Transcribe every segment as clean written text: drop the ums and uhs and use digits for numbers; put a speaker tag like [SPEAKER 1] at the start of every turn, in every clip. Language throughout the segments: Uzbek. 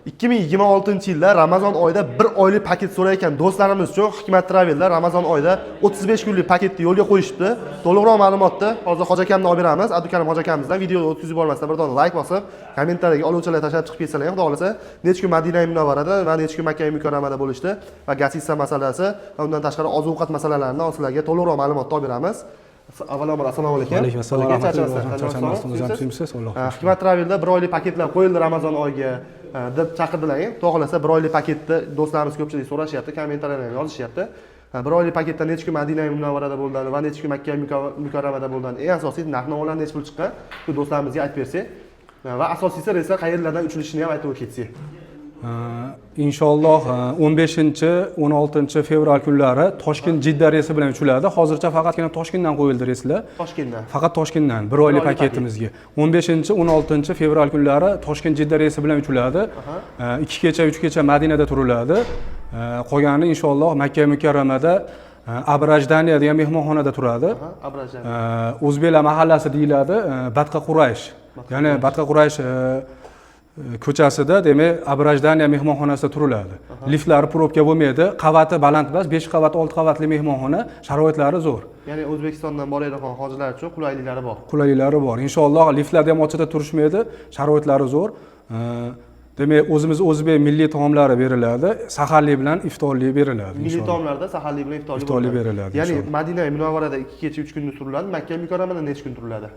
[SPEAKER 1] 2026-yilda Ramazon oyida 1 oylik paket so'rayotgan do'stlarimiz uchun Hikmat Travel'da Ramazon oyida 35 kunlik paketni yo'lga qo'yishibdi. To'liqroq ma'lumotni hozir Hoji akamdan olib beramiz. Abdukarim Hoji akamizdan videoni o'tkazib yubormasdan bir dona like bosib, kommentariyaga oluvchilar tashlab chiqib ketsalar ham, xudo xolasa, necha kun Madina Munavvarada va necha kun Makka Mukarramada bo'lishdi va gatsisa masalasi va undan tashqari oziq-ovqat masalalarini sizlarga to'liqroq ma'lumotni olib beramiz. Avvalambor assalomu alaykum.
[SPEAKER 2] Alaykum assalom.
[SPEAKER 1] Hikmat Travel'da 1 oylik paketlar qo'yildi Ramazon oyiga deb chaqirdilar. Xudo xolasa 1 oylik paketni do'stlarimiz ko'pchilik so'rashyapti, kommentariyalarga yozishyapti. 1 oylik paketda necha kun Madina Munavvarada bo'ldi va necha kun Makka Mukarramada bo'ldi. Eng asosiysi narx-navolar necha pul chiqqan, shu do'stlarimizga aytib bersak va asosiysi reyslar qayerlardan uchilishini ham aytib o'tsak.
[SPEAKER 2] Inshaalloh 15-16 fevral kunlari Toshkent Jidda reysi bilan uchiladi. Hozircha faqatgina Toshkentdan qo'yildi reyslar.
[SPEAKER 1] Toshkentdan.
[SPEAKER 2] Faqat Toshkentdan 1 oylik paketimizga. 15-16 fevral kunlari Toshkent Jidda reysi bilan uchiladi. 2 kecha, 3 kecha Madinada turiladi. Qolgani inshaalloh Makka Mukarramada Abrajdaniya degan mehmonxonada turadi. O'zbeklar mahallasi deyiladi, Batqa Quraysh. Ya'ni Batqa Quraysh ko'chasida, demak, Abrajdaniya mehmonxonasida turiladi. Liftlari probka bo'lmaydi, qavati baland emas, 5 qavat, 6 qavatli mehmonxona, sharoitlari zo'r.
[SPEAKER 1] Ya'ni O'zbekistondan borayotgan hojilar uchun qulayliklari bor.
[SPEAKER 2] Qulayliklari bor. Inshaalloh liftlarda ham ochida turishmaydi, sharoitlari zo'r. Demak, o'zbek milliy taomlari beriladi, saharlik bilan iftorlik beriladi.
[SPEAKER 1] Milliy taomlarda saharlik bilan iftorlik
[SPEAKER 2] beriladi.
[SPEAKER 1] Ya'ni Madina Munavvarada 2 kecha 3 kun turiladi, Makka Mukarramada necha kun turiladi?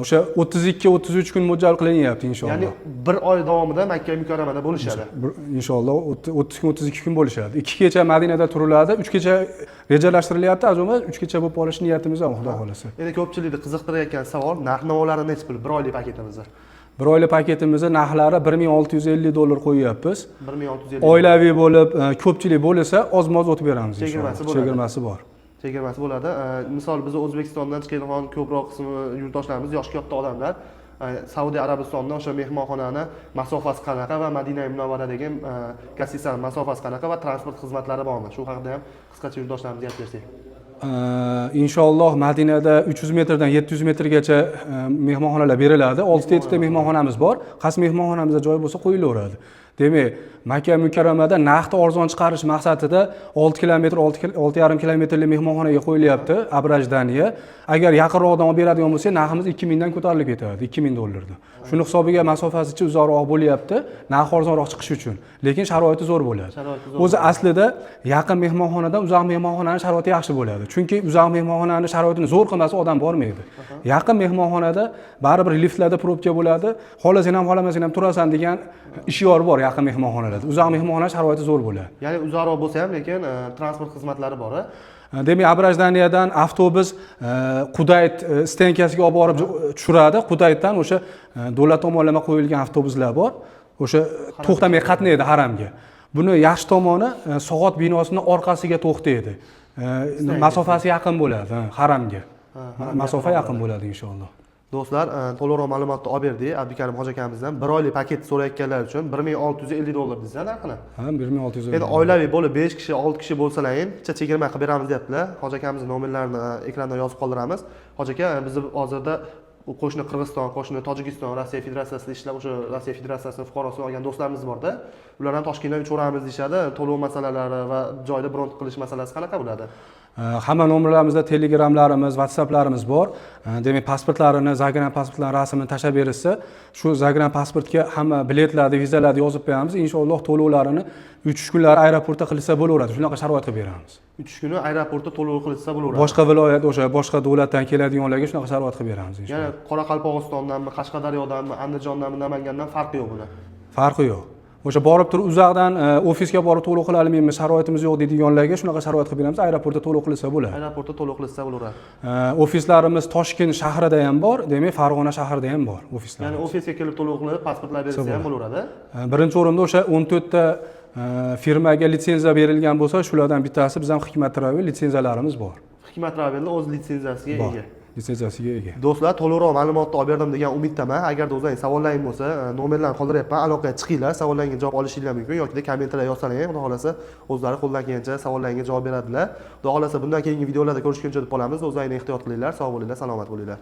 [SPEAKER 2] O'sha 32-33 kun mo'ljal qilinyapti inshaalloh.
[SPEAKER 1] Ya'ni 1 oy davomida Makka Mukarramada bo'lishadi.
[SPEAKER 2] Inshaalloh 30 kun 32 kun bo'lishadi. 2 kecha Madinada turiladi, 3 kecha rejalashtirilyapti, azumi 3 kecha bo'lib qolish niyatimiz bor, xudo xolasa.
[SPEAKER 1] Endi ko'pchilikni qiziqtirayotgan savol, narx-navolari necha pul 1 oylik paketimizda?
[SPEAKER 2] 1 oylik paketimizda narxlari $1650 qo'yyapmiz.
[SPEAKER 1] 1650.
[SPEAKER 2] Oilaviy bo'lib, ko'pchilik bo'lsa, oz-moz o'tib beramiz
[SPEAKER 1] inshaalloh.
[SPEAKER 2] Chegirmasi bor.
[SPEAKER 1] Chegirmasi bo'ladi. Misol biz O'zbekistondan chiqadigan ko'proq qismi yurtdoshlarimiz yoshi katta odamlar Saudiya Arabistondan o'sha mehmonxonani masofasi qanaqa va Madina Munavvaradagi gatsisa masofasi qanaqa va transport xizmatlari bormi? Shu haqida ham qisqacha yurtdoshlarimizga aytib bersak.
[SPEAKER 2] Inshaalloh Madinada 300 metrdan 700 metrgacha mehmonxonalar beriladi. 6 ta mehmonxonamiz bor. Qaysi mehmonxonamizda joy bo'lsa qo'yilaveradi. Demak, Makka Mukarramada narxni arzon chiqarish maqsadida 6 kilometr, 6,5 kilometrli mehmonxonaga qo'yilyapti, Abrajdaniya. Agar yaqinroqdan olib beradigan bo'lsa, narximiz 2000 dan ko'tarilib ketadi, $2000 dan. Shuni hisobiga masofasicha uzoqroq bo'lyapti, narx arzonroq chiqish uchun. Lekin sharoiti zo'r bo'ladi. O'zi aslida yaqin mehmonxonadan uzoq mehmonxonaning sharoiti yaxshi bo'ladi. Chunki uzoq mehmonxonaning sharoitini zo'r qilmasa odam bormaydi. Yaqin mehmonxonada baribir liftlarda probka bo'ladi, xohlasang ham, xohlamasang ham turasan degan ishyor bor yaqin mehmonxonalarda. Uzoq mehmonxona sharoiti zo'r bo'ladi.
[SPEAKER 1] Ya'ni uzoqroq bo'lsa ham, lekin transport xizmatlari bor.
[SPEAKER 2] Demak, Abrajdaniyadan avtobus Qudayt stansiyasiga olib borib tushiradi. Qudaytdan o'sha davlat tomonidan qo'yilgan avtobuslar bor. O'sha to'xtamay qatnaydi haramga. Buni yaxshi tomoni soat binosining orqasiga to'xtaydi. Masofasi yaqin bo'ladi haramga. Masofa yaqin bo'ladi inshaalloh.
[SPEAKER 1] Do'stlar, to'liqroq ma'lumotni olib berdik Abdukarim Hoji akamizdan. 1 oylik paket so'rayotganlar uchun $1650 bizdan narxini.
[SPEAKER 2] Ha, $1650.
[SPEAKER 1] Endi oilaviy bo'lib 5 kishi, 6 kishi bo'lsalar ham chegirma qilib beramiz deyaptilar. Hoji akamizning nomerlarini ekranda yozib qoldiramiz. Hoji aka, biz hozirda qo'shni Qirg'iziston, qo'shni Tojikiston, Rossiya Federatsiyasida ishlab, o'sha Rossiya Federatsiyasining fuqarosini olgan do'stlarimiz bor-da. Ular ham Toshkentdan uchiramiz deyshadi. To'lov masalalari va joyda bron qilish masalasi qanaqa bo'ladi?
[SPEAKER 2] Hamma nomerlarimizda Telegramlarimiz, WhatsApplarimiz bor. Demak, pasportlarini, Zagram pasportlarini rasmini tashlab berishsa, shu Zagram pasportga hamma biletlarni, vizalarni yozib beramiz. Inshaalloh to'lovlarini 3 kunlar aeroportda qilsa bo'laveradi. Shunaqa sharoit qilib beramiz.
[SPEAKER 1] 3 kuni aeroportda to'lov qilsa bo'laveradi.
[SPEAKER 2] Boshqa viloyat, o'sha boshqa davlatdan keladiganlarga shunaqa sharoit qilib beramiz inshaalloh.
[SPEAKER 1] Ya'ni Qoraqalpog'istondanmi, Qashqadaryodanmi, Andijondanmi, Namangandan farqi yo'q buni.
[SPEAKER 2] Farqi yo'q. O'sha borib turib uzoqdan ofisga borib to'lov qila olmaymiz, sharoitimiz yo'q deydiganlarga shunaqa sharoit qilib beramiz. Aeroportda to'lov qilsa bo'ladi.
[SPEAKER 1] Aeroportda to'lov qilsa bo'laveradi.
[SPEAKER 2] Ofislarimiz Toshkent shahrida ham bor, demak Farg'ona shahrida ham bor ofislar.
[SPEAKER 1] Ya'ni ofisga kelib to'lov qilib, pasportlar bersa ham bo'laveradi.
[SPEAKER 2] Birinchi o'rinda o'sha 14 ta firmaga litsenziya berilgan bo'lsa, shulardan bittasi bizning Hikmat Travel litsenziyalarimiz bor.
[SPEAKER 1] Hikmat Travelning o'z litsenziyasiga ega.
[SPEAKER 2] Litsenziyasiga ega.
[SPEAKER 1] Do'stlar, to'liqroq ma'lumotni olib berdim degan umiddaman. Agarda o'zlaringiz savollaringiz bo'lsa, nomerlarni qoldiryapman, aloqaga chiqinglar, savollaringizga javob olishingiz mumkin yoki kommentariyada yozsanglar ham, xudo xolasa, o'zlari qo'ldan kelgancha savollaringizga javob beradilar. Xudo xolasa bundan keyingi videolarda ko'rishguncha deb qolamiz. O'zlaringizni ehtiyot qilinglar, sog' bo'linglar, salomat bo'linglar.